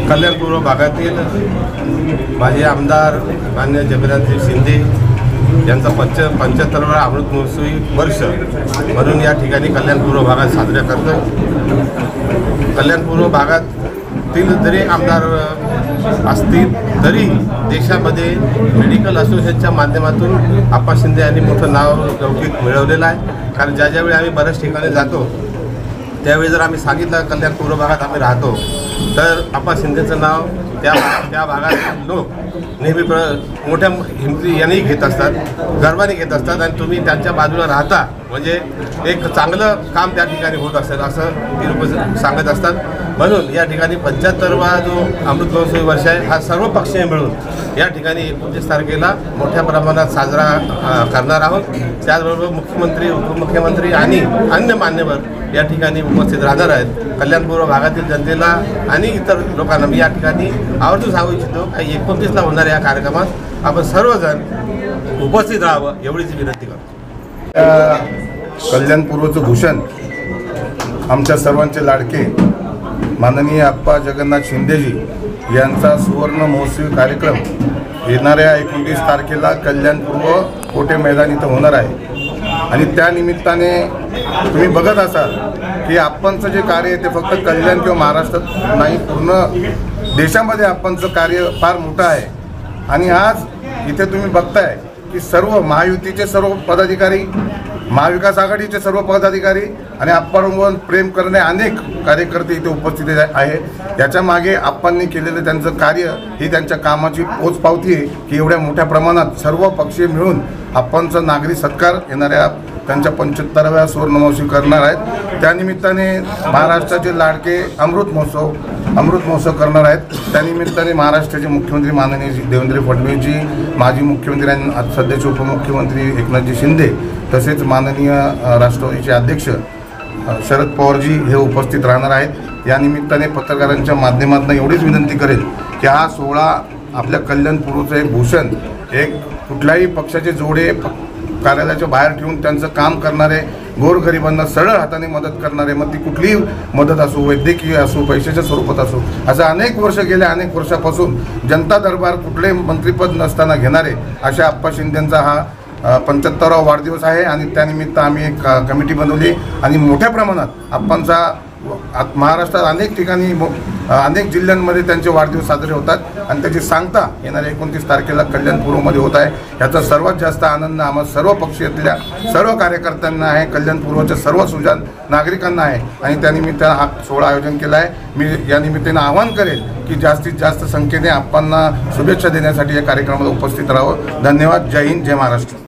कल्याण पूर्व भागातील माजी आमदार मान्य जगन्नाथजी शिंदे यांचा 75वा अमृत महोत्सवी वर्ष म्हणून या ठिकाणी कल्याण पूर्व भागात साजरा करतो। कल्याण पूर्व भागातील जरी आमदार असतील तरी देशामध्ये मेडिकल असोसिएशनच्या माध्यमातून आप्पा शिंदे यांनी मोठं नाव लौकिक मिळवलेलं आहे। कारण ज्यावेळी आम्ही बऱ्याच ठिकाणी जातो त्यावेळी जर आम्ही सांगितलं कल्याण पूर्व भागात आम्ही राहतो तर आप्पा शिंदेचं नाव त्या भागातील लोक नेहमी मोठ्या हिमती यांनी घेत असतात, गर्वाने घेत असतात आणि तुम्ही त्यांच्या बाजूला राहता म्हणजे एक चांगलं काम त्या ठिकाणी होत असेल असं ती लोक सांगत असतात। म्हणून या ठिकाणी 75वा जो अमृत महोत्सवी वर्ष आहे हा सर्व पक्षीय मिळून या ठिकाणी 29 तारखेला मोठ्या प्रमाणात साजरा करणार आहोत। त्याचबरोबर मुख्यमंत्री, उपमुख्यमंत्री आणि अन्य मान्यवर या ठिकाणी उपस्थित राहणार आहेत। कल्याणपूर्व भागातील जनतेला आणि इतर लोकांना मी या ठिकाणी आवर्जून सांगू इच्छितो की 29ला होणाऱ्या या कार्यक्रमात आपण सर्वजण उपस्थित राहावं एवढीच विनंती करतो। कल्याणपूर्वचं भूषण आमच्या सर्वांचे लाडके माननीय आप्पा जगन्नाथ शिंदेजी यांचा सुवर्ण महोत्सवी कार्यक्रम येणाऱ्या 29 तारखेला कल्याणपूर्व कोटे मैदान इथं होणार आहे। आणि त्या निमित्ताने तुम्ही बघत असाल की आप्पांचं जे कार्य आहे ते फक्त कल्याण किंवा महाराष्ट्रात नाही, पूर्ण देशामध्ये आप्पांचं कार्य फार मोठं आहे। आणि आज इथे तुम्ही बघताय की सर्व महायुतीचे सर्व पदाधिकारी, महाविकास आघाडीचे सर्व पदाधिकारी आणि आप्पांवर प्रेम करणे अनेक कार्यकर्ते इथे उपस्थित आहेत। याच्या मागे आप्पांनी केलेलं त्यांचं कार्य ही त्यांच्या कामाची पोचपावती आहे की एवढ्या मोठ्या प्रमाणात सर्व पक्षीय मिळून आप्पांचा नागरी सत्कार येणाऱ्या त्यांच्या 75व्या सुवर्ण महोत्सवी करणार आहेत। त्यानिमित्ताने महाराष्ट्राचे लाडके अमृत महोत्सव करणार आहेत। त्यानिमित्ताने महाराष्ट्राचे मुख्यमंत्री माननीय देवेंद्र फडणवीसजी, माजी मुख्यमंत्री आणि सध्याचे उपमुख्यमंत्री एकनाथजी शिंदे तसेच माननीय राष्ट्रवादीचे अध्यक्ष शरद पवारजी हे उपस्थित राहणार आहेत। या निमित्ताने पत्रकारांच्या माध्यमातून एवढीच विनंती करेल की हा सोहळा आपल्या कल्याणपूर्वचं एक भूषण, एक कुठल्याही पक्षाचे जोडे कार्यालयाच्या बाहेर ठेवून त्यांचं काम करणारे, गोरगरिबांना सरळ हाताने मदत करणारे, मग ती कुठलीही मदत असो, वैद्यकीय असो, पैशाच्या स्वरूपात असो, असं अनेक वर्ष गेल्या अनेक वर्षापासून जनता दरबार कुठले मंत्रिपद नसताना घेणारे अशा आप्पा शिंदेंचा हा 75वा वाढदिवस आहे। आणि त्यानिमित्त आम्ही एक कमिटी बनवली आणि मोठ्या प्रमाणात आप्पांचा महाराष्ट्रात अनेक ठिकाणी अनेक जिल्ह्यांमध्ये त्यांचे वाढदिवस साजरे होतात आणि त्याची सांगता येणाऱ्या 29 तारखेला कल्याणपूर्वमध्ये होत आहे। याचा सर्वात जास्त आनंद आम्हा सर्व पक्षातल्या सर्व कार्यकर्त्यांना आहे, कल्याणपूर्वच्या सर्व सुजाण नागरिकांना आहे आणि त्यानिमित्तानं हा सोहळा आयोजन केला आहे। मी या निमित्तानं आवाहन करेल की जास्तीत जास्त संख्येने आप्पांना शुभेच्छा देण्यासाठी या कार्यक्रमाला उपस्थित राहावं। धन्यवाद। जय हिंद, जय महाराष्ट्र।